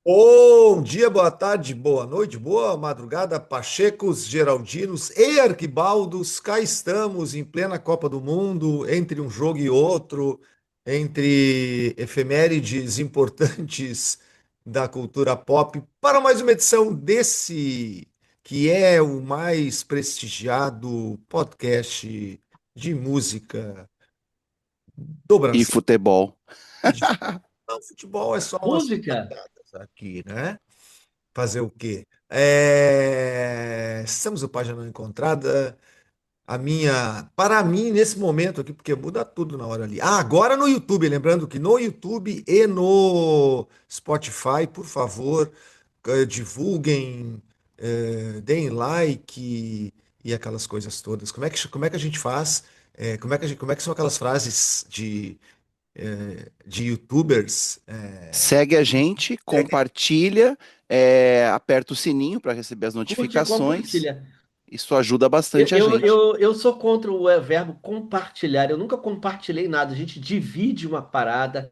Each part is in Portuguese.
Bom dia, boa tarde, boa noite, boa madrugada, Pachecos, Geraldinos e Arquibaldos. Cá estamos em plena Copa do Mundo, entre um jogo e outro, entre efemérides importantes da cultura pop, para mais uma edição desse que é o mais prestigiado podcast de música do E Brasil. futebol. E de não, futebol é só umas Música? patadas aqui, né? Fazer o quê? Estamos no Página Não Encontrada. Para mim, nesse momento aqui, porque muda tudo na hora ali. Ah, agora no YouTube, lembrando que no YouTube e no Spotify, por favor, divulguem, deem like e aquelas coisas todas. Como é que a gente faz? Como é que são aquelas frases de YouTubers? Segue a gente, Segue. compartilha, aperta o sininho para receber as Curte e notificações. compartilha. Isso ajuda Eu, bastante a eu, gente. eu, eu sou contra o verbo compartilhar. Eu nunca compartilhei nada. A gente divide uma parada.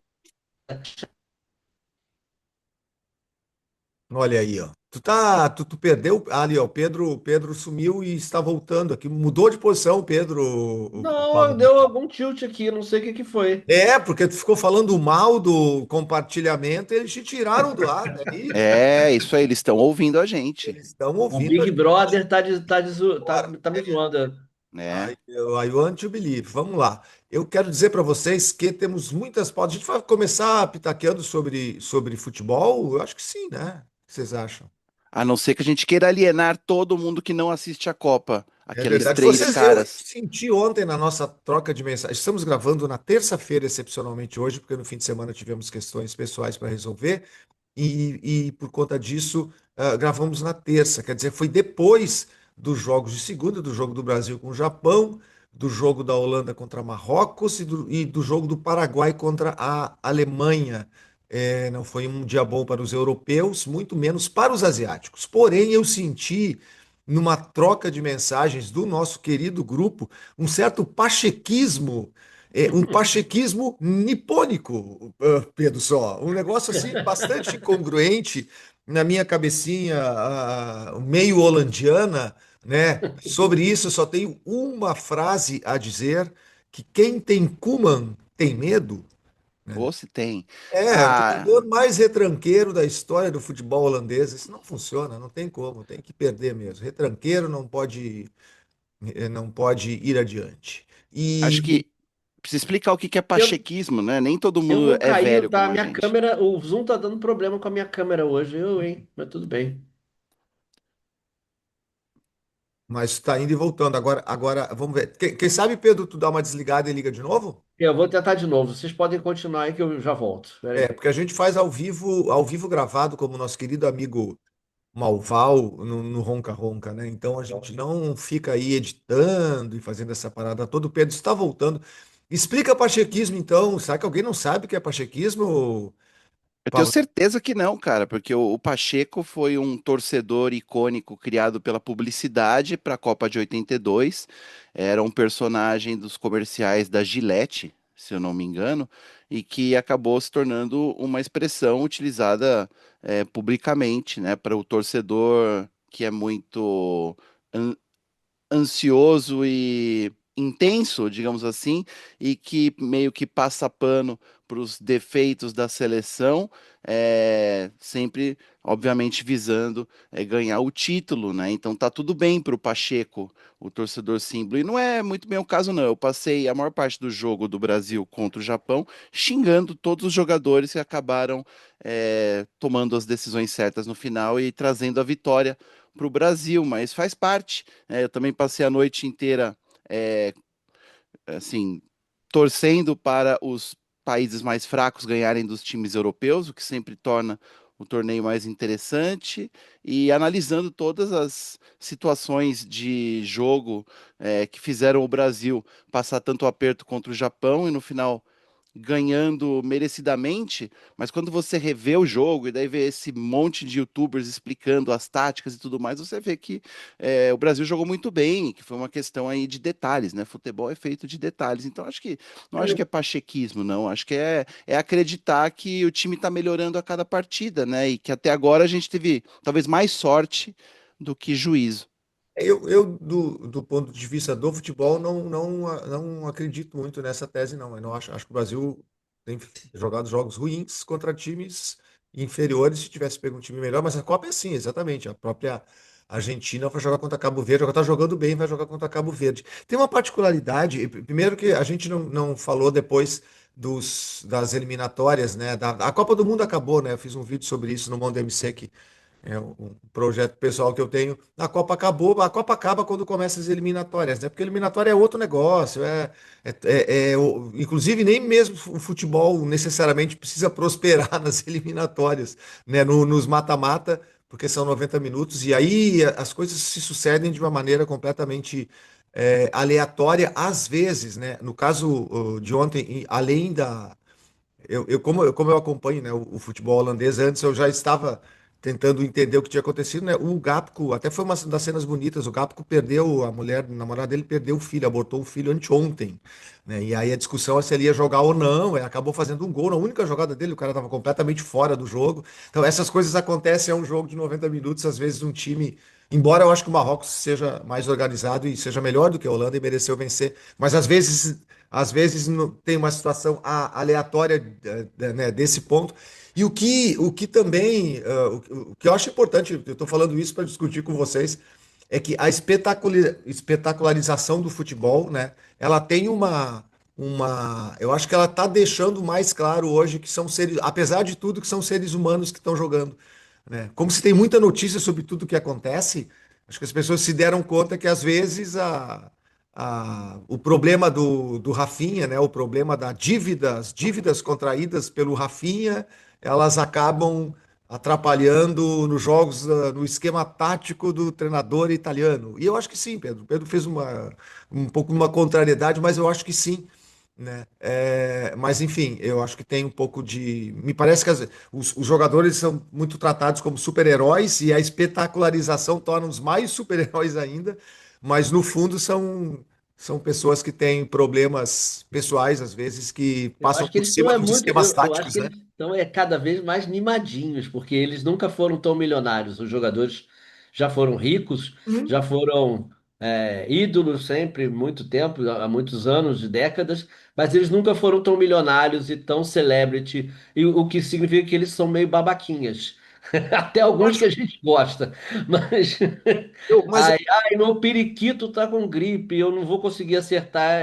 Olha aí, ó. Tu perdeu ali, ó. O Pedro sumiu e está voltando aqui. Mudou de posição, Pedro, o Não, Paulo. deu algum tilt aqui. Não sei o que que foi. Porque tu ficou falando mal do compartilhamento, e eles te tiraram do ar, é isso. É, isso aí, eles estão ouvindo a gente, Eles estão O ouvindo a Big gente Brother agora. tá me zoando. né? I want to believe. Vamos lá. Eu quero dizer para vocês que temos muitas pautas. A gente vai começar pitaqueando sobre futebol? Eu acho que sim, né? O que vocês acham? A não ser que a gente queira alienar todo mundo que não assiste a Copa. É Aqueles verdade. três Eu caras. senti ontem na nossa troca de mensagens. Estamos gravando na terça-feira, excepcionalmente hoje, porque no fim de semana tivemos questões pessoais para resolver, e por conta disso, gravamos na terça. Quer dizer, foi depois dos jogos de segunda, do jogo do Brasil com o Japão, do jogo da Holanda contra Marrocos e do jogo do Paraguai contra a Alemanha. Não foi um dia bom para os europeus, muito menos para os asiáticos. Porém, eu senti numa troca de mensagens do nosso querido grupo, um certo pachequismo, um pachequismo nipônico, Pedro, só. Um negócio assim bastante incongruente na minha cabecinha, meio holandiana, né? Sobre isso, eu só tenho uma frase a dizer, que quem tem Kuman tem medo. Ou se tem. É, o Ah, treinador mais retranqueiro da história do futebol holandês. Isso não funciona, não tem como, tem que perder mesmo. Retranqueiro não pode ir adiante. acho E que precisa explicar o que que é Eu, pachequismo, né? Nem todo eu mundo não é caí, velho tá? como a Minha gente. câmera, o Zoom tá dando problema com a minha câmera hoje. Hein? Mas tudo bem. mas está indo e voltando. Agora vamos ver. Quem sabe, Pedro, tu dá uma desligada e liga de novo? Eu vou tentar de novo. Vocês podem continuar aí que eu já volto. Pera aí. Porque a gente faz ao vivo gravado, como nosso querido amigo Malval no Ronca Ronca, né? Então a gente não fica aí editando e fazendo essa parada toda. O Pedro está voltando. Explica pachequismo, então. Será que alguém não sabe o que é pachequismo, Eu tenho Paulo? certeza que não, cara, porque o Pacheco foi um torcedor icônico criado pela publicidade para a Copa de 82. Era um personagem dos comerciais da Gillette, se eu não me engano, e que acabou se tornando uma expressão utilizada publicamente, né, para o torcedor que é muito ansioso e intenso, digamos assim, e que meio que passa pano para os defeitos da seleção, sempre, obviamente, visando ganhar o título, né? Então tá tudo bem para o Pacheco, o torcedor símbolo. E não é muito bem o caso, não. Eu passei a maior parte do jogo do Brasil contra o Japão xingando todos os jogadores que acabaram tomando as decisões certas no final e trazendo a vitória para o Brasil, mas faz parte. Eu também passei a noite inteira, é, assim, torcendo para os países mais fracos ganharem dos times europeus, o que sempre torna o torneio mais interessante, e analisando todas as situações de jogo que fizeram o Brasil passar tanto aperto contra o Japão e no final ganhando merecidamente, mas quando você revê o jogo e daí vê esse monte de YouTubers explicando as táticas e tudo mais, você vê que o Brasil jogou muito bem, que foi uma questão aí de detalhes, né? Futebol é feito de detalhes, então acho que não acho que é pachequismo, não, acho que é acreditar que o time está melhorando a cada partida, né? E que até agora a gente teve talvez mais sorte do que juízo. Do ponto de vista do futebol, não acredito muito nessa tese, não. Eu não acho que o Brasil tem jogado jogos ruins contra times inferiores se tivesse pego um time melhor, mas a Copa é assim, exatamente. A própria Argentina vai jogar contra Cabo Verde, está jogando bem, vai jogar contra Cabo Verde. Tem uma particularidade, primeiro que a gente não falou depois das eliminatórias, né? A Copa do Mundo acabou, né? Eu fiz um vídeo sobre isso no Mundo MC, é um projeto pessoal que eu tenho. A Copa acabou, a Copa acaba quando começa as eliminatórias, né? Porque eliminatória é outro negócio. Inclusive, nem mesmo o futebol necessariamente precisa prosperar nas eliminatórias, né? Nos mata-mata, porque são 90 minutos, e aí as coisas se sucedem de uma maneira completamente aleatória, às vezes, né? No caso de ontem, além da como eu acompanho, né, o futebol holandês, antes eu já estava tentando entender o que tinha acontecido, né? O Gapco, até foi uma das cenas bonitas, o Gapco perdeu, a mulher, a namorada dele perdeu o filho, abortou o filho anteontem, né? E aí a discussão é se ele ia jogar ou não, acabou fazendo um gol na única jogada dele, o cara estava completamente fora do jogo. Então essas coisas acontecem, é um jogo de 90 minutos, às vezes um time, embora eu acho que o Marrocos seja mais organizado e seja melhor do que a Holanda e mereceu vencer, mas às vezes tem uma situação aleatória né, desse ponto. E o que também, o que eu acho importante, eu estou falando isso para discutir com vocês, é que a espetacularização do futebol, né, ela tem eu acho que ela está deixando mais claro hoje que são seres, apesar de tudo, que são seres humanos que estão jogando, né? Como se tem muita notícia sobre tudo que acontece, acho que as pessoas se deram conta que às vezes o problema do Rafinha, né, o problema as dívidas contraídas pelo Rafinha, elas acabam atrapalhando nos jogos, no esquema tático do treinador italiano. E eu acho que sim, Pedro. Pedro fez um pouco uma contrariedade, mas eu acho que sim, né? Mas enfim, eu acho que tem um pouco de. Me parece que os jogadores são muito tratados como super-heróis e a espetacularização torna-os mais super-heróis ainda, mas no fundo são pessoas que têm problemas pessoais, às vezes, que Eu passam acho que por eles estão cima é dos muito, esquemas eu acho táticos, que né? eles estão cada vez mais mimadinhos, porque eles nunca foram tão milionários. Os jogadores já foram ricos, Uhum. já foram ídolos sempre, muito tempo, há muitos anos, de décadas, mas eles nunca foram tão milionários e tão celebrity, e o que significa que eles são meio babaquinhas. Até Eu alguns que acho, a gente gosta, mas mas ai, meu periquito tá com gripe, eu não vou conseguir acertar.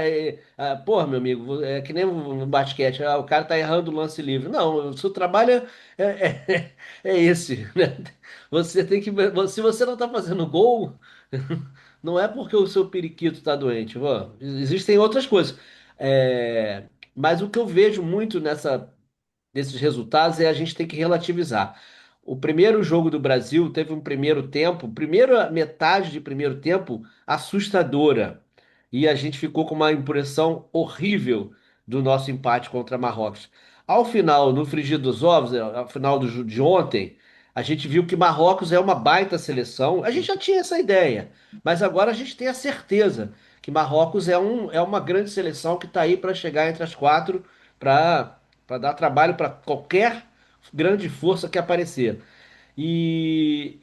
Porra, meu amigo, é que nem no basquete, o cara tá errando o lance livre. Não, o seu trabalho é esse, né? Você tem que. Se você não tá fazendo gol, não é porque o seu periquito tá doente. Pô, existem outras coisas. É, mas o que eu vejo muito desses resultados é a gente tem que relativizar. O primeiro jogo do Brasil teve um primeiro tempo, primeira metade de primeiro tempo assustadora. E a gente ficou com uma impressão horrível do nosso empate contra Marrocos. Ao final, no frigir dos ovos, ao final de ontem, a gente viu que Marrocos é uma baita seleção. A gente já tinha essa ideia, mas agora a gente tem a certeza que Marrocos é uma grande seleção que está aí para chegar entre as quatro para dar trabalho para qualquer grande força que aparecer. E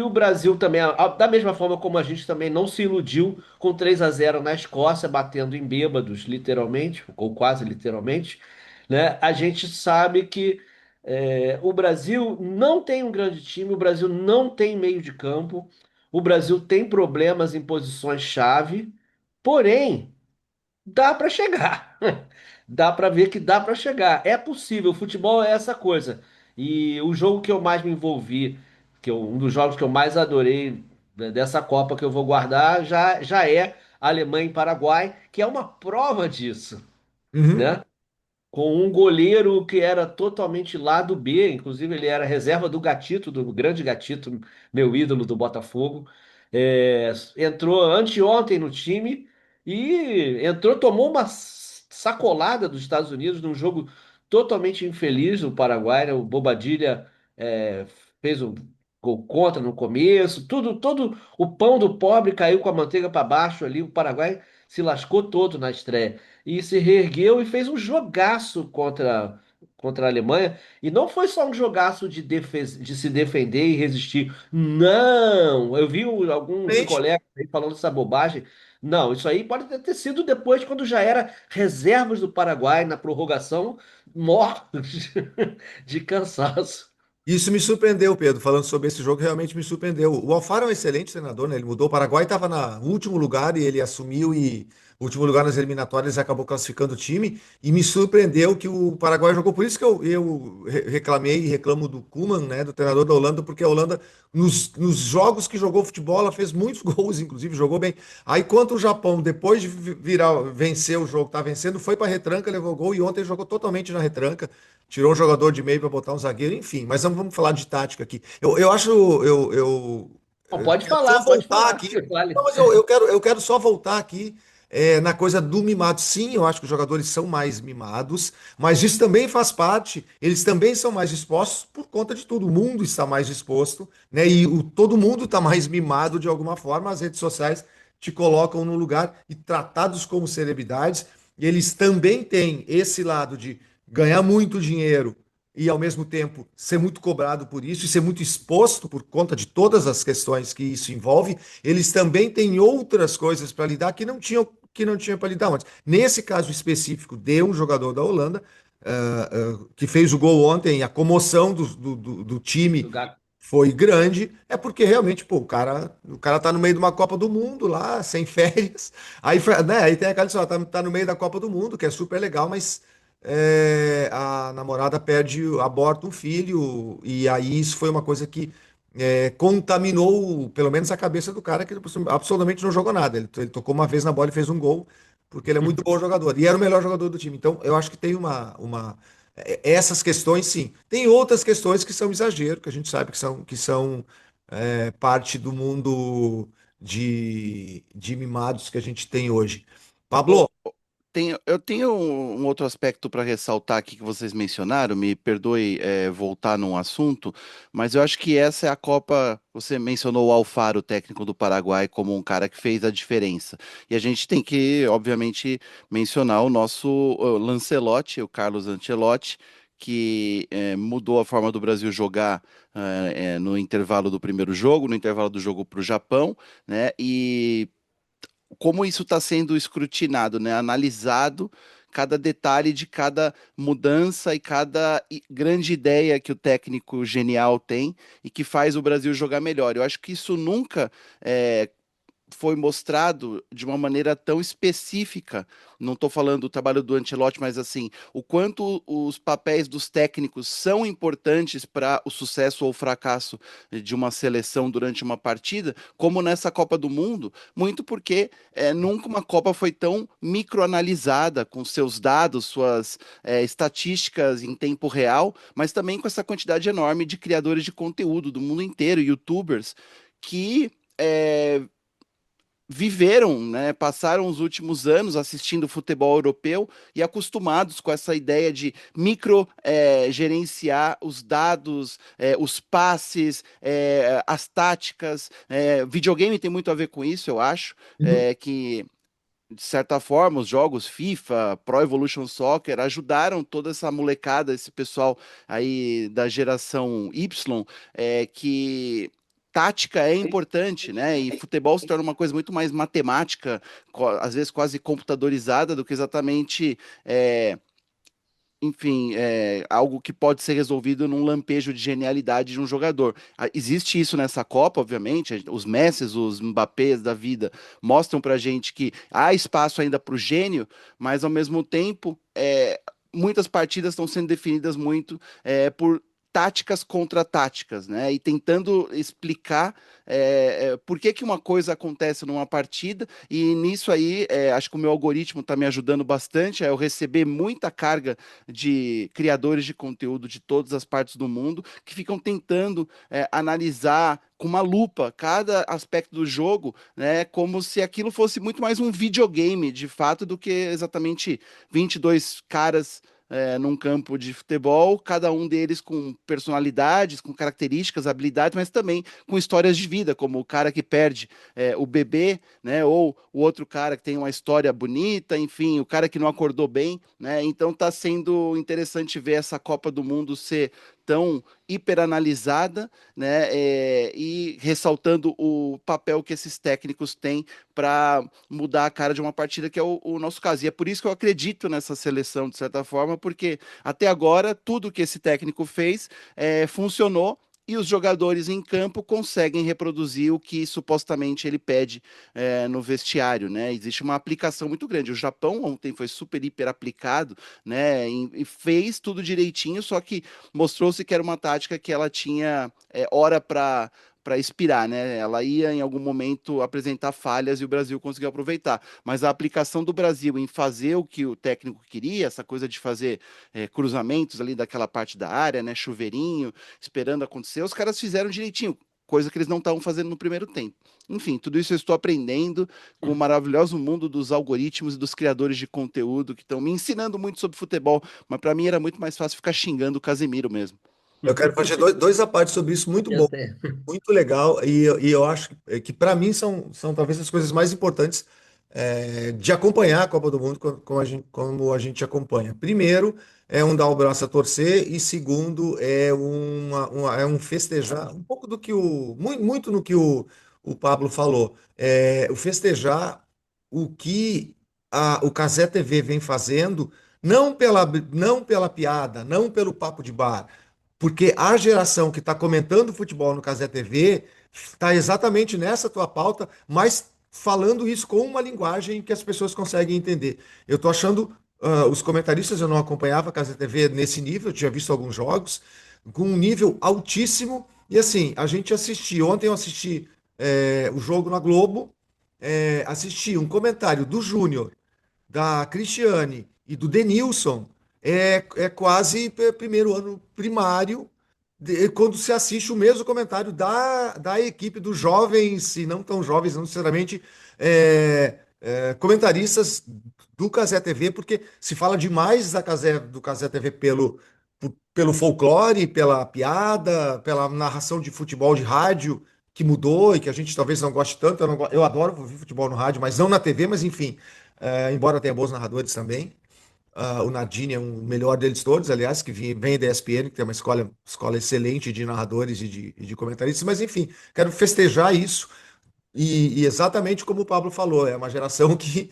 o Brasil também, da mesma forma como a gente também não se iludiu com 3-0 na Escócia, batendo em bêbados, literalmente, ou quase literalmente, né? A gente sabe que o Brasil não tem um grande time, o Brasil não tem meio de campo, o Brasil tem problemas em posições-chave, porém. Dá para chegar. Dá para ver que dá para chegar. É possível. O futebol é essa coisa. E o jogo que eu mais me envolvi, um dos jogos que eu mais adorei dessa Copa que eu vou guardar, já é Alemanha e Paraguai, que é uma prova disso, uhum. né? Com um goleiro que era totalmente lado B, inclusive ele era reserva do Gatito, do grande Gatito, meu ídolo do Botafogo. Entrou anteontem no time e entrou, tomou uma sacolada dos Estados Unidos num jogo totalmente infeliz do Paraguai, né? O Bobadilha é, fez um gol contra no começo, todo o pão do pobre caiu com a manteiga para baixo ali. O Paraguai se lascou todo na estreia e se reergueu e fez um jogaço contra a Alemanha. E não foi só um jogaço de se defender e resistir. Não! Eu vi alguns Realmente. colegas aí falando essa bobagem. Não, isso aí pode ter sido depois, quando já era reservas do Paraguai na prorrogação, mortos de cansaço. Isso me surpreendeu, Pedro. Falando sobre esse jogo, realmente me surpreendeu. O Alfaro é um excelente treinador, né? Ele mudou. O Paraguai estava no último lugar e ele assumiu e o último lugar nas eliminatórias acabou classificando o time. E me surpreendeu que o Paraguai jogou. Por isso que eu reclamei e reclamo do Koeman, né? Do treinador da Holanda, porque a Holanda, nos jogos que jogou futebol, ela fez muitos gols, inclusive, jogou bem. Aí, contra o Japão, depois de vencer o jogo, tá vencendo, foi para retranca, levou gol e ontem jogou totalmente na retranca. Tirou um jogador de meio para botar um zagueiro, enfim. Mas vamos falar de tática aqui. Eu acho, Não, eu quero só pode voltar falar. aqui. Não, Vale. mas eu quero só voltar aqui na coisa do mimado. Sim, eu acho que os jogadores são mais mimados, mas isso também faz parte. Eles também são mais expostos por conta de tudo. O mundo está mais exposto, né? E todo mundo está mais mimado de alguma forma. As redes sociais te colocam no lugar e tratados como celebridades. E eles também têm esse lado de ganhar muito dinheiro e ao mesmo tempo ser muito cobrado por isso e ser muito exposto por conta de todas as questões que isso envolve, eles também têm outras coisas para lidar que não tinham para lidar antes. Nesse caso específico de um jogador da Holanda, que fez o gol ontem, a comoção do time Do Gato. foi grande, é porque realmente, pô, o cara tá no meio de uma Copa do Mundo lá, sem férias. Aí, né, aí tem aquela história, tá no meio da Copa do Mundo, que é super legal, mas a namorada aborta um filho, e aí isso foi uma coisa que contaminou, pelo menos, a cabeça do cara, que ele absolutamente não jogou nada. Ele tocou uma vez na bola e fez um gol, porque ele é muito bom jogador, e era o melhor jogador do time. Então, eu acho que tem essas questões, sim. Tem outras questões que são exagero, que a gente sabe que são parte do mundo de mimados que a gente tem hoje. Ô, Pablo, eu tenho um outro aspecto para ressaltar aqui que vocês mencionaram, me perdoe voltar num assunto, mas eu acho que essa é a Copa. Você mencionou o Alfaro, técnico do Paraguai, como um cara que fez a diferença. E a gente tem que, obviamente, mencionar o nosso Lancelotti, o Carlos Ancelotti, que mudou a forma do Brasil jogar no intervalo do primeiro jogo, no intervalo do jogo para o Japão, né? E como isso está sendo escrutinado, né? Analisado cada detalhe de cada mudança e cada grande ideia que o técnico genial tem e que faz o Brasil jogar melhor. Eu acho que isso nunca foi mostrado de uma maneira tão específica. Não estou falando do trabalho do Ancelotti, mas assim, o quanto os papéis dos técnicos são importantes para o sucesso ou fracasso de uma seleção durante uma partida, como nessa Copa do Mundo, muito porque nunca uma Copa foi tão microanalisada, com seus dados, suas estatísticas em tempo real, mas também com essa quantidade enorme de criadores de conteúdo do mundo inteiro, YouTubers, que viveram, né, passaram os últimos anos assistindo futebol europeu e acostumados com essa ideia de micro gerenciar os dados, os passes, as táticas. Videogame tem muito a ver com isso, eu acho, que de certa forma, os jogos FIFA, Pro Evolution Soccer ajudaram toda essa molecada, esse pessoal aí da geração Y, que tática é importante, né? E futebol se torna uma coisa muito mais matemática, às vezes quase computadorizada, do que exatamente enfim, algo que pode ser resolvido num lampejo de genialidade de um jogador. Existe isso nessa Copa, obviamente. Os Messis, os Mbappés da vida mostram pra gente que há espaço ainda para o gênio, mas ao mesmo tempo, muitas partidas estão sendo definidas muito por táticas contra táticas, né? E tentando explicar por que que uma coisa acontece numa partida, e nisso aí, acho que o meu algoritmo está me ajudando bastante, eu receber muita carga de criadores de conteúdo de todas as partes do mundo, que ficam tentando analisar com uma lupa cada aspecto do jogo, né, como se aquilo fosse muito mais um videogame, de fato, do que exatamente 22 caras num campo de futebol, cada um deles com personalidades, com características, habilidades, mas também com histórias de vida, como o cara que perde o bebê, né, ou o outro cara que tem uma história bonita, enfim, o cara que não acordou bem, né? Então está sendo interessante ver essa Copa do Mundo ser tão hiperanalisada, né, e ressaltando o papel que esses técnicos têm para mudar a cara de uma partida, que é o nosso caso. E é por isso que eu acredito nessa seleção, de certa forma, porque até agora tudo que esse técnico fez funcionou. E os jogadores em campo conseguem reproduzir o que supostamente ele pede no vestiário, né? Existe uma aplicação muito grande. O Japão ontem foi super hiper aplicado, né? E fez tudo direitinho, só que mostrou-se que era uma tática que ela tinha hora para expirar, né? Ela ia em algum momento apresentar falhas e o Brasil conseguiu aproveitar. Mas a aplicação do Brasil em fazer o que o técnico queria, essa coisa de fazer cruzamentos ali daquela parte da área, né? Chuveirinho, esperando acontecer, os caras fizeram direitinho. Coisa que eles não estavam fazendo no primeiro tempo. Enfim, tudo isso eu estou aprendendo com o maravilhoso mundo dos algoritmos e dos criadores de conteúdo que estão me ensinando muito sobre futebol, mas para mim era muito mais fácil ficar xingando o Casemiro mesmo. Eu quero fazer dois à parte sobre isso, muito Eu bom, sei. muito legal, e eu acho que para mim são talvez as coisas mais importantes de acompanhar a Copa do Mundo como a gente acompanha. Primeiro, é um dar o braço a torcer, e segundo, é um festejar, um pouco do que muito no que o Pablo falou, o festejar o que o Cazé TV vem fazendo, não pela piada, não pelo papo de bar, porque a geração que está comentando futebol no Cazé TV está exatamente nessa tua pauta, mas falando isso com uma linguagem que as pessoas conseguem entender. Eu estou achando, os comentaristas, eu não acompanhava a Cazé TV nesse nível, eu tinha visto alguns jogos, com um nível altíssimo, e assim, a gente assistiu, ontem eu assisti o jogo na Globo, assisti um comentário do Júnior, da Cristiane e do Denilson é quase primeiro ano primário, quando se assiste o mesmo comentário da equipe dos jovens, e não tão jovens, não necessariamente, comentaristas do Cazé TV, porque se fala demais do Cazé TV pelo folclore, pela piada, pela narração de futebol de rádio, que mudou e que a gente talvez não goste tanto. Eu adoro ouvir futebol no rádio, mas não na TV, mas enfim. Embora tenha bons narradores também. O Nardini é o melhor deles todos, aliás, que vem da ESPN, que tem uma escola excelente de narradores e de comentaristas, mas enfim, quero festejar isso. E exatamente como o Pablo falou, é uma geração que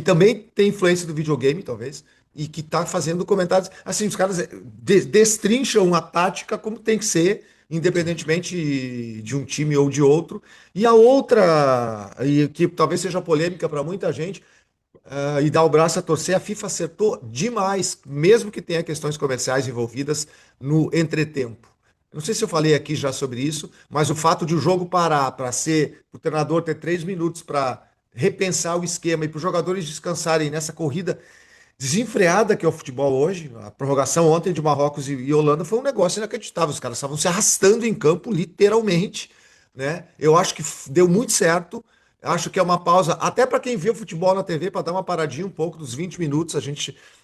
também tem influência do videogame, talvez, e que está fazendo comentários. Assim, os caras destrincham a tática como tem que ser, independentemente de um time ou de outro. E a outra, e que talvez seja polêmica para muita gente, e dar o braço a torcer, a FIFA acertou demais, mesmo que tenha questões comerciais envolvidas no entretempo. Não sei se eu falei aqui já sobre isso, mas o fato de o jogo parar para o treinador ter 3 minutos para repensar o esquema e para os jogadores descansarem nessa corrida desenfreada que é o futebol hoje. A prorrogação ontem de Marrocos e Holanda foi um negócio inacreditável. Os caras estavam se arrastando em campo, literalmente, né? Eu acho que deu muito certo. Acho que é uma pausa, até para quem vê o futebol na TV, para dar uma paradinha um pouco dos 20 minutos,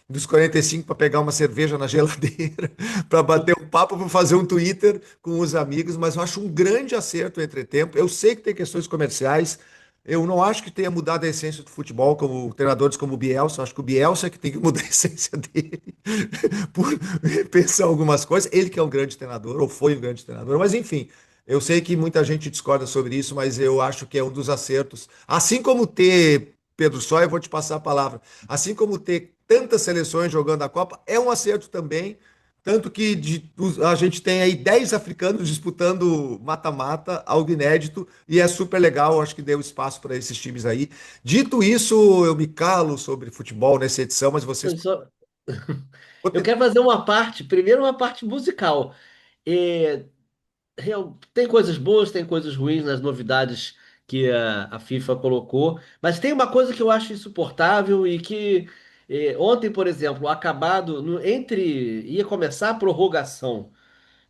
dos 45 para pegar uma cerveja na geladeira, para bater um papo, para fazer um Twitter com os amigos, mas eu acho um grande acerto o entretempo. Eu sei que tem questões comerciais, eu não acho que tenha mudado a essência do futebol, como treinadores como o Bielsa. Eu acho que o Bielsa é que tem que mudar a essência dele por pensar algumas coisas. Ele que é um grande treinador, ou foi um grande treinador, mas enfim, eu sei que muita gente discorda sobre isso, mas eu acho que é um dos acertos. Assim como ter, Pedro Só, eu vou te passar a palavra, assim como ter tantas seleções jogando a Copa, é um acerto também. Tanto que a gente tem aí 10 africanos disputando mata-mata, algo inédito, e é super legal, acho que deu espaço para esses times aí. Dito isso, eu me calo sobre futebol nessa edição, mas vocês. Eu só- eu quero fazer uma parte, primeiro uma parte musical. É, tem coisas boas, tem coisas ruins nas novidades que a FIFA colocou, mas tem uma coisa que eu acho insuportável e que ontem, por exemplo, acabado ia começar a prorrogação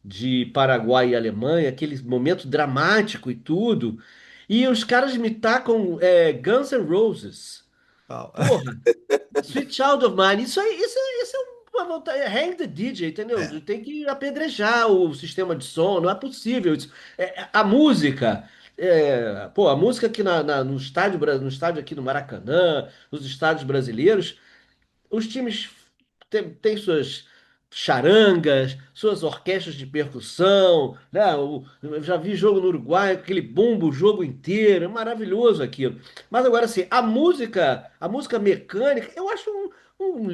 de Paraguai e Alemanha, aquele momento dramático e tudo, e os caras me tacam Guns N' Roses. Tal. Porra, Sweet Child of Mine, isso é uma vontade, hang the DJ, entendeu? É. Tem que apedrejar o sistema de som, não é possível isso. A música, pô, a música aqui no estádio, no estádio aqui no Maracanã, nos estádios brasileiros, os times têm suas charangas, suas orquestras de percussão, né? Eu já vi jogo no Uruguai, com aquele bumbo o jogo inteiro, é maravilhoso aquilo. Mas agora assim, a música mecânica, eu acho um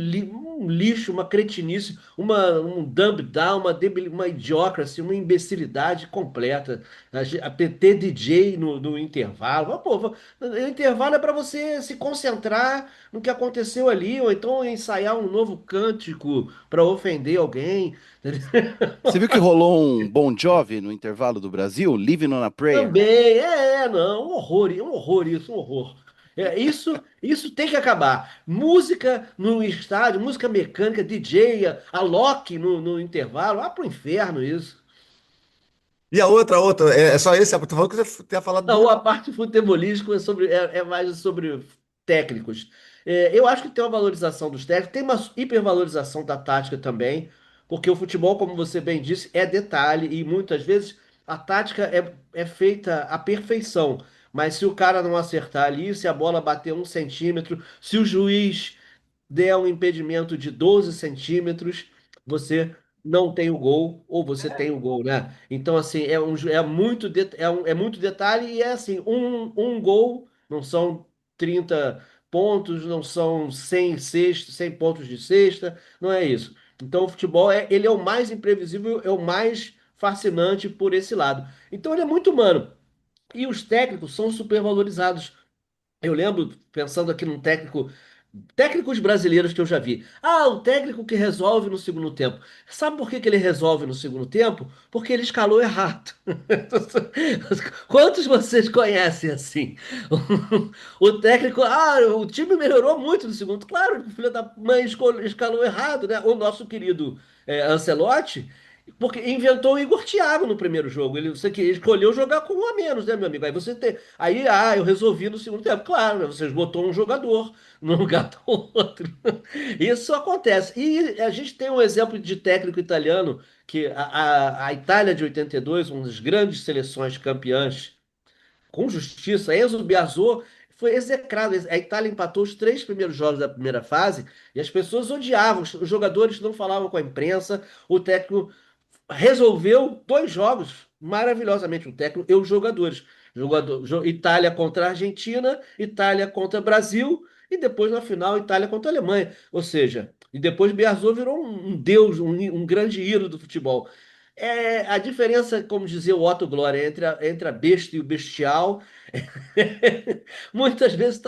lixo, uma cretinice, um dumb down, uma idiocracy, uma imbecilidade completa. Ter DJ no intervalo. Mas, pô, o intervalo é para você se concentrar no que aconteceu ali, ou então ensaiar um novo cântico para ofender alguém. Você viu que rolou um Bon Jovi no intervalo do Brasil? Living on a Prayer? Também, não, um horror isso, um horror. Isso tem que acabar. Música no estádio, música mecânica, DJ, a Loki no intervalo, vá pro inferno isso. E a outra, é só esse? Tu falou que você tinha falado Não, duas. a parte futebolística é mais sobre técnicos. Eu acho que tem uma valorização dos técnicos, tem uma hipervalorização da tática também, porque o futebol, como você bem disse, é detalhe e muitas vezes a tática é feita à perfeição. Mas se o cara não acertar ali, se a bola bater 1 centímetro, se o juiz der um impedimento de 12 centímetros, você não tem o gol, ou você tem o gol, né? Então, assim, é muito detalhe e é assim, um gol, não são 30 pontos, não são 100 pontos de cesta, não é isso. Então, o futebol, ele é o mais imprevisível, é o mais fascinante por esse lado. Então, ele é muito humano. E os técnicos são supervalorizados. Eu lembro, pensando aqui num técnicos brasileiros que eu já vi. Ah, o técnico que resolve no segundo tempo. Sabe por que que ele resolve no segundo tempo? Porque ele escalou errado. Quantos vocês conhecem assim? O técnico, o time melhorou muito no segundo. Claro, o filho da mãe escalou errado, né? O nosso querido Ancelotti. Porque inventou o Igor Thiago no primeiro jogo. Você que escolheu jogar com um a menos, né, meu amigo? Aí você tem. Aí, eu resolvi no segundo tempo. Claro, né? Você botou um jogador no lugar do outro. Isso acontece. E a gente tem um exemplo de técnico italiano que a Itália de 82, uma das grandes seleções campeãs com justiça, Enzo Biazot foi execrado. A Itália empatou os 3 primeiros jogos da primeira fase e as pessoas odiavam. Os jogadores não falavam com a imprensa. O técnico resolveu 2 jogos maravilhosamente, o técnico e os jogadores. Itália contra a Argentina, Itália contra Brasil e depois na final Itália contra a Alemanha. Ou seja, e depois Bearzot virou um deus, um grande ídolo do futebol. A diferença, como dizia o Otto Glória, entre a besta e o bestial, muitas vezes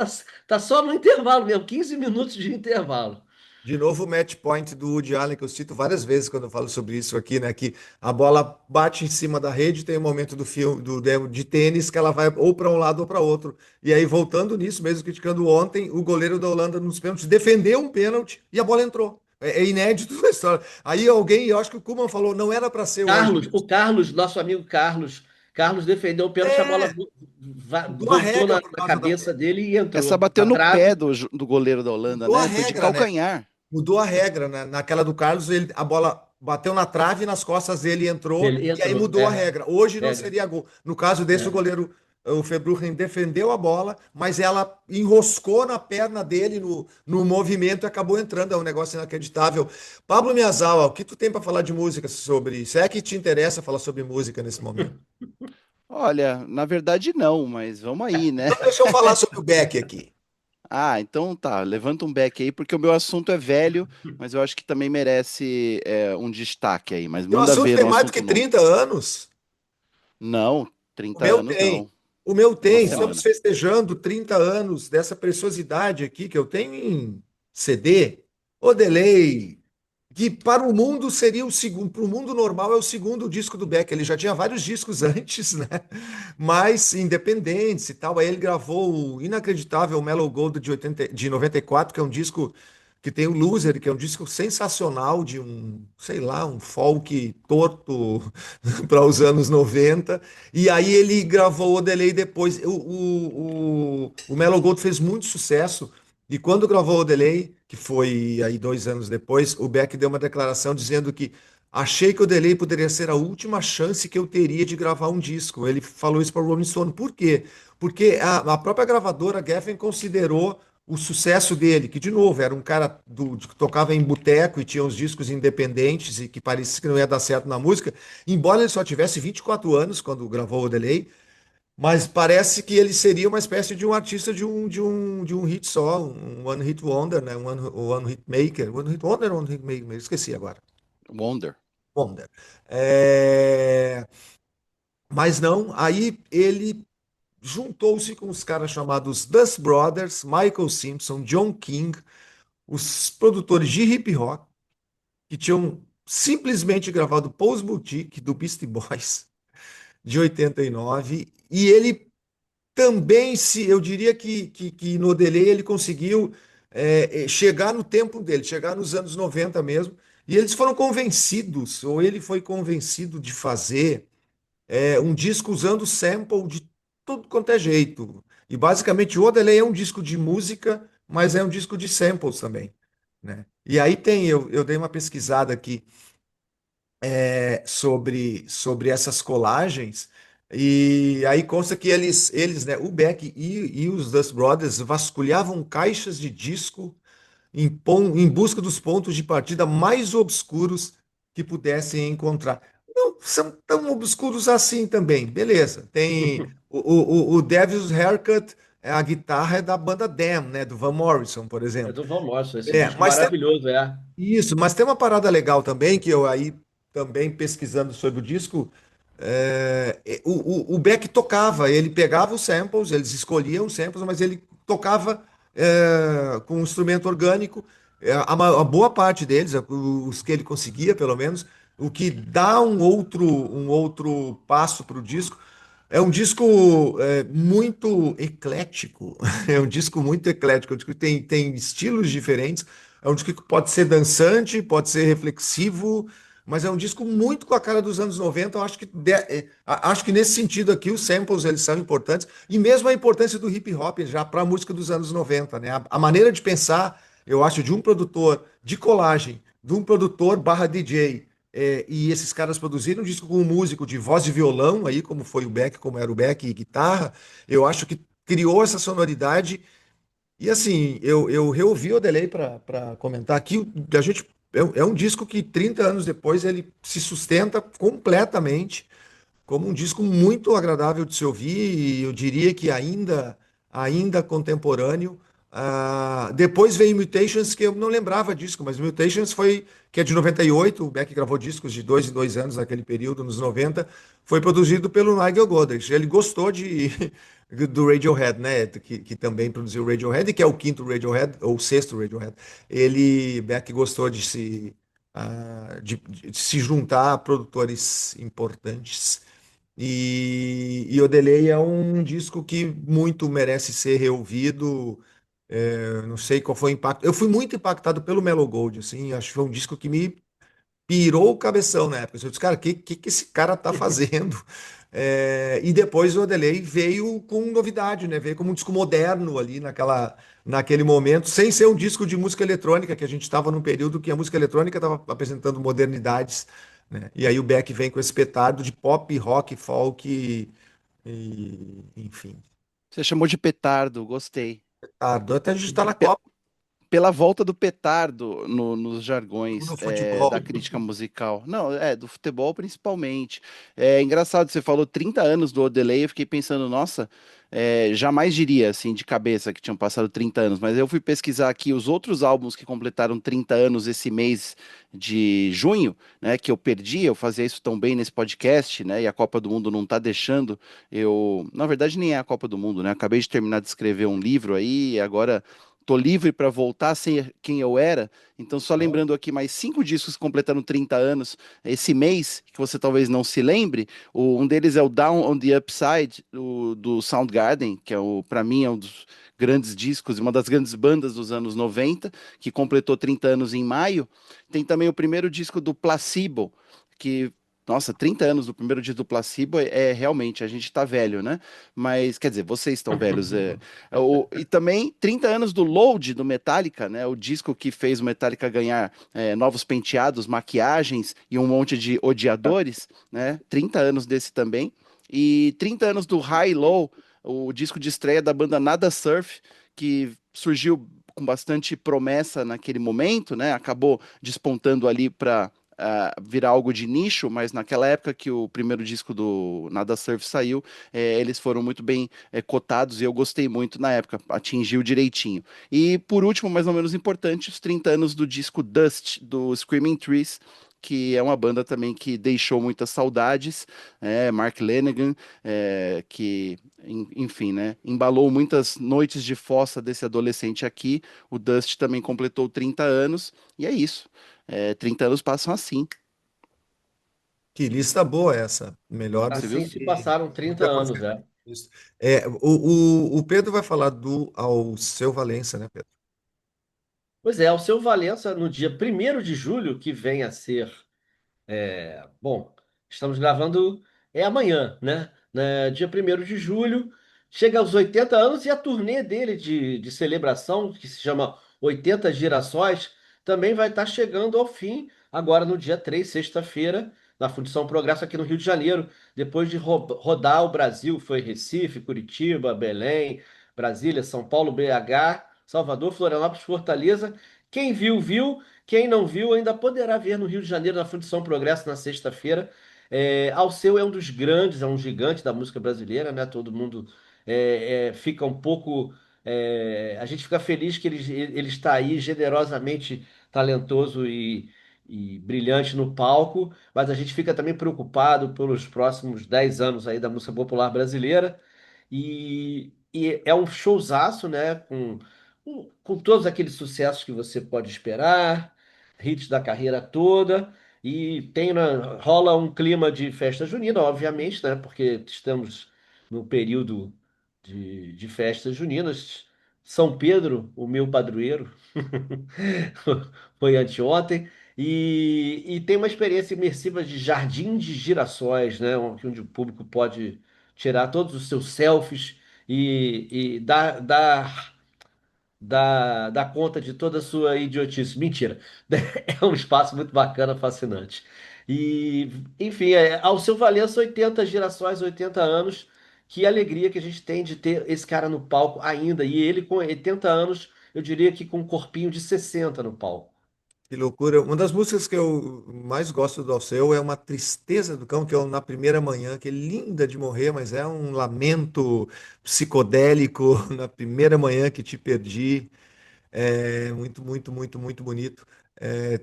tá só no intervalo mesmo, 15 minutos de intervalo. De novo, o match point do Woody Allen, que eu cito várias vezes quando eu falo sobre isso aqui, né? Que a bola bate em cima da rede, tem um momento do filme de tênis que ela vai ou para um lado ou para outro. E aí, voltando nisso, mesmo criticando ontem, o goleiro da Holanda nos pênaltis defendeu um pênalti e a bola entrou. É inédito na história. Aí alguém, eu acho que o Koeman falou, não era para ser o O argentino. Carlos, nosso amigo Carlos defendeu o pênalti, a bola É, mudou a voltou regra na, por na causa da. cabeça dele e Essa entrou bateu na no pé trave. do goleiro da Holanda, Mudou a né? Foi de regra, né? calcanhar. Mudou a regra, né? Naquela do Carlos, a bola bateu na trave, nas costas dele entrou, Ele e aí entrou. mudou a regra. Hoje não Regra. seria gol. No caso desse, o É. goleiro, o Verbruggen, defendeu a bola, mas ela enroscou na perna dele no movimento e acabou entrando. É um negócio inacreditável. Pablo Miyazawa, o que tu tem para falar de música sobre isso? É que te interessa falar sobre música nesse momento? Olha, na verdade não, mas vamos aí, né? Então deixa eu falar sobre o Beck aqui. Ah, então tá, levanta um back aí, porque o meu assunto é velho, mas eu acho que também merece um destaque aí, mas Teu manda assunto ver tem no mais do assunto que novo. 30 anos. Não, O 30 meu anos tem. não, O meu uma tem. Estamos semana. festejando 30 anos dessa preciosidade aqui que eu tenho em CD. Odelei, que para o mundo seria o segundo, para o mundo normal é o segundo disco do Beck. Ele já tinha vários discos antes, né? Mas independentes e tal. Aí ele gravou o inacreditável Mellow Gold de 94, que é um disco que tem o Loser, que é um disco sensacional de um, sei lá, um folk torto para os anos 90. E aí ele gravou o Delay depois. O Mellow Gold fez muito sucesso. E quando gravou o Delay, que foi aí 2 anos depois, o Beck deu uma declaração dizendo que achei que o Delay poderia ser a última chance que eu teria de gravar um disco. Ele falou isso para o Rolling Stone. Por quê? Porque a própria gravadora Geffen considerou o sucesso dele, que de novo era um cara que tocava em boteco e tinha uns discos independentes e que parecia que não ia dar certo na música, embora ele só tivesse 24 anos quando gravou o Delay, mas parece que ele seria uma espécie de um artista de um hit só, um one hit wonder, né? Um one hit maker. One hit wonder ou one hit maker? Esqueci agora. Wonder. Wonder. É, mas não, aí ele juntou-se com os caras chamados Dust Brothers, Michael Simpson, John King, os produtores de hip hop, que tinham simplesmente gravado Pose Boutique do Beastie Boys de 89, e ele também, se eu diria que no Delay ele conseguiu chegar no tempo dele, chegar nos anos 90 mesmo, e eles foram convencidos, ou ele foi convencido de fazer um disco usando sample de tudo quanto é jeito. E basicamente o Odelay é um disco de música, mas é um disco de samples também, né? E aí eu dei uma pesquisada aqui sobre essas colagens, e aí consta que eles, né, o Beck e os Dust Brothers vasculhavam caixas de disco em busca dos pontos de partida mais obscuros que pudessem encontrar. Não são tão obscuros assim também, beleza. Tem o Devil's Haircut, a guitarra é da banda Damn, né, do Van Morrison, por É exemplo. do Van Morrison, esse disco Mas tem maravilhoso, é. isso, mas tem uma parada legal também, que eu aí também pesquisando sobre o disco, o Beck tocava, ele pegava os samples, eles escolhiam os samples, mas ele tocava com um instrumento orgânico, a boa parte deles, os que ele conseguia, pelo menos, o que dá um outro passo para o disco. É um disco muito eclético, é um disco muito eclético, é um disco que tem estilos diferentes, é um disco que pode ser dançante, pode ser reflexivo, mas é um disco muito com a cara dos anos 90. Eu acho que nesse sentido aqui os samples eles são importantes e mesmo a importância do hip hop já para a música dos anos 90, né? A maneira de pensar, eu acho, de um produtor de colagem, de um produtor barra DJ, e esses caras produziram um disco com um músico de voz de violão aí, como foi o Beck, como era o Beck, e guitarra. Eu acho que criou essa sonoridade e assim, eu reouvi o Delay para comentar aqui. A gente é um disco que 30 anos depois ele se sustenta completamente como um disco muito agradável de se ouvir, e eu diria que ainda contemporâneo. Depois veio Mutations, que eu não lembrava disso, mas Mutations que é de 98, o Beck gravou discos de 2 em 2 anos naquele período, nos 90, foi produzido pelo Nigel Godrich. Ele gostou do Radiohead, né, que também produziu o Radiohead, e que é o quinto Radiohead, ou o sexto Radiohead. Beck gostou de se juntar a produtores importantes e o Delay é um disco que muito merece ser reouvido. Não sei qual foi o impacto. Eu fui muito impactado pelo Mellow Gold, assim, acho que foi um disco que me pirou o cabeção na época. Eu disse, cara, o que esse cara tá fazendo? E depois o Delay veio com novidade, né? Veio como um disco moderno ali naquele momento, sem ser um disco de música eletrônica, que a gente estava num período que a música eletrônica estava apresentando modernidades, né? E aí o Beck vem com esse petardo de pop, rock, folk, enfim. Você chamou de petardo, gostei. Petardo. Até a gente está na Pe- Copa, Pela volta do petardo nos jargões no futebol. da crítica musical. Não, do futebol principalmente. É engraçado, você falou 30 anos do Odelay, eu fiquei pensando, nossa, jamais diria assim de cabeça que tinham passado 30 anos, mas eu fui pesquisar aqui os outros álbuns que completaram 30 anos esse mês de junho, né, que eu perdi, eu fazia isso tão bem nesse podcast, né, e a Copa do Mundo não tá deixando na verdade nem é a Copa do Mundo, né, acabei de terminar de escrever um livro aí, e agora tô livre para voltar a ser quem eu era. Então, só lembrando aqui, mais 5 discos completando 30 anos esse mês, que você talvez não se lembre. Um deles é o Down on the Upside, do Soundgarden, que para mim é um dos grandes discos, uma das grandes bandas dos anos 90, que completou 30 anos em maio. Tem também o primeiro disco do Placebo, que, nossa, 30 anos do primeiro disco do Placebo realmente, a gente tá velho, né? Mas, quer dizer, vocês estão velhos. E também 30 anos do Load, do Metallica, né? O disco que fez o Metallica ganhar novos penteados, maquiagens e um monte de odiadores, né? 30 anos desse também. E 30 anos do High Low, o disco de estreia da banda Nada Surf, que surgiu com bastante promessa naquele momento, né? Acabou despontando ali para virar algo de nicho, mas naquela época que o primeiro disco do Nada Surf saiu, eles foram muito bem cotados e eu gostei muito na época, atingiu direitinho. E por último, mais ou menos importante, os 30 anos do disco Dust, do Screaming Trees, que é uma banda também que deixou muitas saudades, Mark Lanegan, que, enfim, né, embalou muitas noites de fossa desse adolescente aqui. O Dust também completou 30 anos, e é isso. 30 anos passam assim. Que lista boa essa. Melhor do Você viu? Assim se que, passaram do que 30 anos, aconteceu. né? Isso. O Pedro vai falar do Alceu Valença, né, Pedro? Pois é, o seu Valença, no dia 1º de julho, que vem a ser. Bom, estamos gravando amanhã, né? Dia 1º de julho, chega aos 80 anos e a turnê dele de celebração, que se chama 80 Girassóis, também vai estar chegando ao fim agora no dia 3, sexta-feira, na Fundição Progresso aqui no Rio de Janeiro, depois de rodar o Brasil, foi Recife, Curitiba, Belém, Brasília, São Paulo, BH, Salvador, Florianópolis, Fortaleza. Quem viu, viu. Quem não viu ainda poderá ver no Rio de Janeiro, na Fundição Progresso, na sexta-feira. Alceu é um dos grandes, é um gigante da música brasileira, né? Todo mundo fica um pouco. A gente fica feliz que ele está aí generosamente talentoso e brilhante no palco, mas a gente fica também preocupado pelos próximos 10 anos aí da música popular brasileira. E é um showzaço, né? Com todos aqueles sucessos que você pode esperar, hits da carreira toda, e rola um clima de festa junina, obviamente, né? Porque estamos no período de festas juninas. São Pedro, o meu padroeiro, foi anteontem, e tem uma experiência imersiva de jardim de girassóis, né? Onde o público pode tirar todos os seus selfies e dar conta de toda a sua idiotice. Mentira. É um espaço muito bacana, fascinante. E, enfim, ao seu Valença, 80 gerações, 80 anos. Que alegria que a gente tem de ter esse cara no palco ainda. E ele com 80 anos, eu diria que com um corpinho de 60 no palco. Que loucura. Uma das músicas que eu mais gosto do Alceu é Uma Tristeza do Cão, que é o Na Primeira Manhã, que é linda de morrer, mas é um lamento psicodélico na primeira manhã que te perdi. É muito, muito, muito, muito bonito.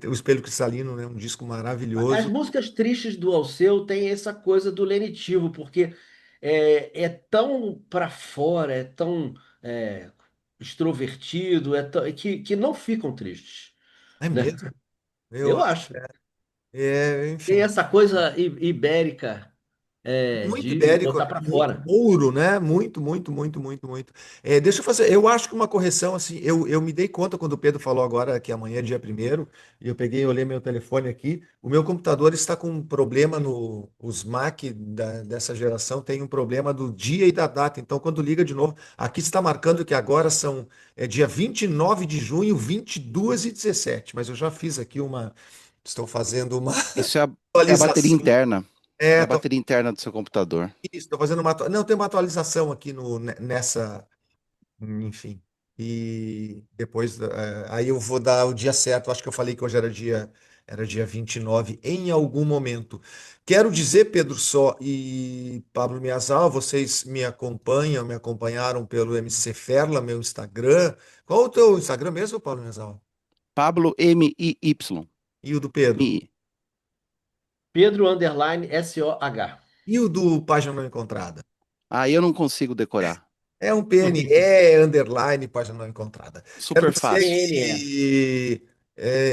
O Espelho Cristalino, né? Um disco As maravilhoso. músicas tristes do Alceu têm essa coisa do lenitivo, porque é tão para fora, é tão é, extrovertido, que não ficam tristes, É né? mesmo? Eu Eu acho. acho. Tem Enfim. essa coisa ibérica Muito de ibérico, botar né? para Muito fora. mouro, né? Muito, muito, muito, muito, muito. Deixa eu fazer, eu acho que uma correção, assim, eu me dei conta quando o Pedro falou agora que amanhã é dia primeiro, e eu peguei e olhei meu telefone aqui, o meu computador está com um problema os Mac dessa geração tem um problema do dia e da data, então quando liga de novo, aqui está marcando que agora dia 29 de junho, 22h17, mas eu já fiz aqui estou fazendo uma Isso é a bateria atualização. interna. É É, a bateria interna do seu computador. estou fazendo Não, tem uma atualização aqui nessa. Enfim. E depois. Aí eu vou dar o dia certo. Acho que eu falei que hoje era dia 29 em algum momento. Quero dizer, Pedro Só e Pablo Miazal, vocês me acompanharam pelo MC Ferla, meu Instagram. Qual o teu Instagram mesmo, Pablo Miazal? Pablo MIY. E o do Pedro? Mi. Pedro Underline SOH. E o do Página Não Encontrada? Aí eu não consigo decorar. É um PNE, underline, página não encontrada. É Super você fácil. PNE. que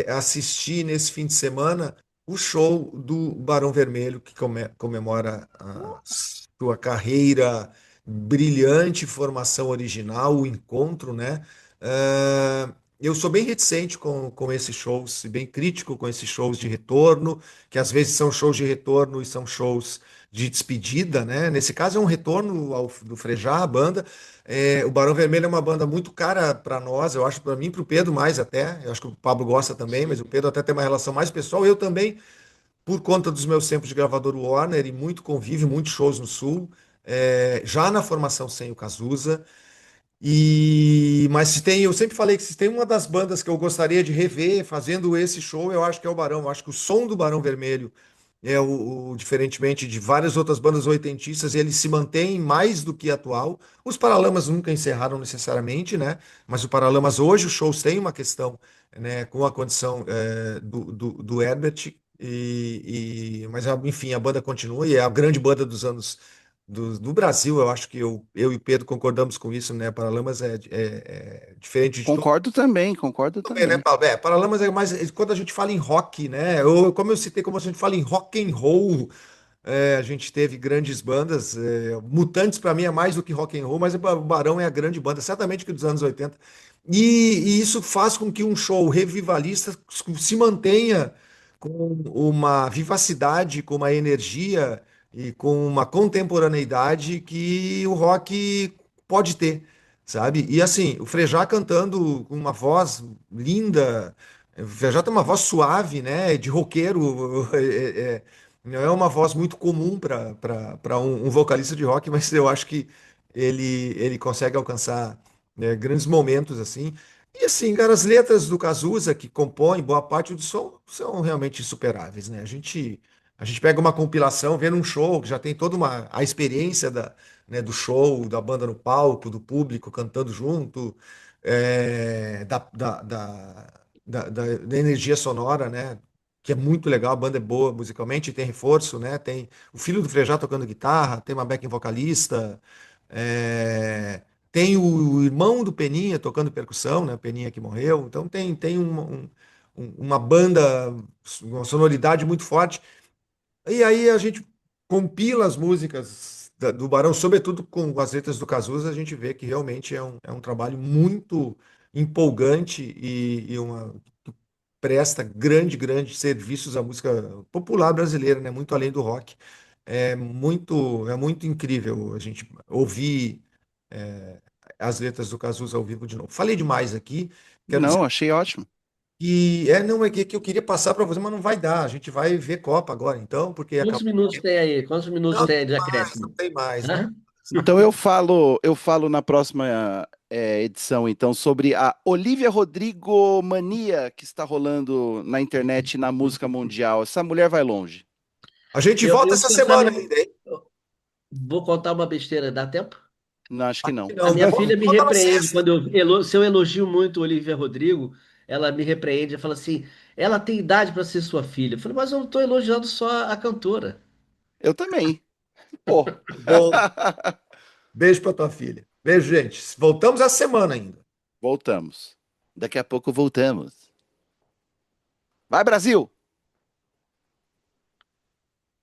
assistir nesse fim de semana o show do Barão Vermelho, que comemora a sua carreira brilhante, formação original, o encontro, né? Eu sou bem reticente com esses shows, bem crítico com esses shows de retorno, que às vezes são shows de retorno e são shows de despedida, né? Nesse caso é um retorno do Frejá, a banda. O Barão Vermelho é uma banda muito cara para nós, eu acho, para mim, para o Pedro mais até. Eu acho que o Pablo gosta também, mas o Pedro até tem uma relação mais pessoal. Eu também, por conta dos meus tempos de gravador Warner e muito convívio, muitos shows no Sul, já na formação sem o Cazuza. Mas se tem, eu sempre falei que se tem uma das bandas que eu gostaria de rever fazendo esse show, eu acho que é o Barão. Eu acho que o som do Barão Vermelho diferentemente de várias outras bandas oitentistas, ele se mantém mais do que atual. Os Paralamas nunca encerraram necessariamente, né? Mas o Paralamas hoje, os shows têm uma questão, né, com a condição do Herbert. Mas enfim, a banda continua e é a grande banda dos anos do Brasil. Eu acho que eu e o Pedro concordamos com isso, né? Paralamas é diferente de todo. Concordo Também, né, também. Paulo? Paralamas é mais quando a gente fala em rock, né? Como eu citei, como a gente fala em rock and roll, a gente teve grandes bandas. Mutantes, para mim, é mais do que rock and roll, mas o Barão é a grande banda, certamente que dos anos 80. E isso faz com que um show revivalista se mantenha com uma vivacidade, com uma energia e com uma contemporaneidade que o rock pode ter, sabe? E assim, o Frejá cantando com uma voz linda, o Frejá tem uma voz suave, né? De roqueiro. Não é uma voz muito comum para um vocalista de rock, mas eu acho que ele consegue alcançar, né, grandes momentos assim. E assim, cara, as letras do Cazuza que compõem boa parte do som são realmente insuperáveis, né? A gente pega uma compilação, vê num show que já tem toda a experiência né, do show, da banda no palco, do público cantando junto, da energia sonora, né? Que é muito legal, a banda é boa musicalmente, tem reforço, né? Tem o filho do Frejá tocando guitarra, tem uma backing vocalista, tem o irmão do Peninha tocando percussão, né? O Peninha que morreu. Então tem uma banda, uma sonoridade muito forte. E aí a gente compila as músicas do Barão, sobretudo com as letras do Cazuza, a gente vê que realmente é um trabalho muito empolgante que presta grandes serviços à música popular brasileira, né? Muito além do rock. É muito incrível a gente ouvir é, as letras do Cazuza ao vivo de novo. Falei demais aqui. Quero dizer Não, achei ótimo. não, é que eu queria passar para você, mas não vai dar. A gente vai ver Copa agora, então, porque Quantos acabou. minutos tem aí? Quantos minutos Não tem tem aí de mais, não acréscimo? tem mais, não. Hã? Então eu falo na próxima edição então sobre a Olivia Rodrigo mania que está rolando na internet e na música mundial. Essa mulher vai longe. A gente Eu, volta eu essa vou só semana ainda, hein? vou contar uma besteira, dá tempo? Não, acho que não. A Não, minha vamos filha me voltar na repreende sexta. quando se eu elogio muito Olivia Rodrigo, ela me repreende e fala assim: ela tem idade para ser sua filha. Eu falei, mas eu não estou elogiando só a cantora. Eu também. Pô. Bom, beijo para tua filha. Beijo, gente. Voltamos essa semana ainda. Voltamos. Daqui a pouco voltamos. Vai, Brasil!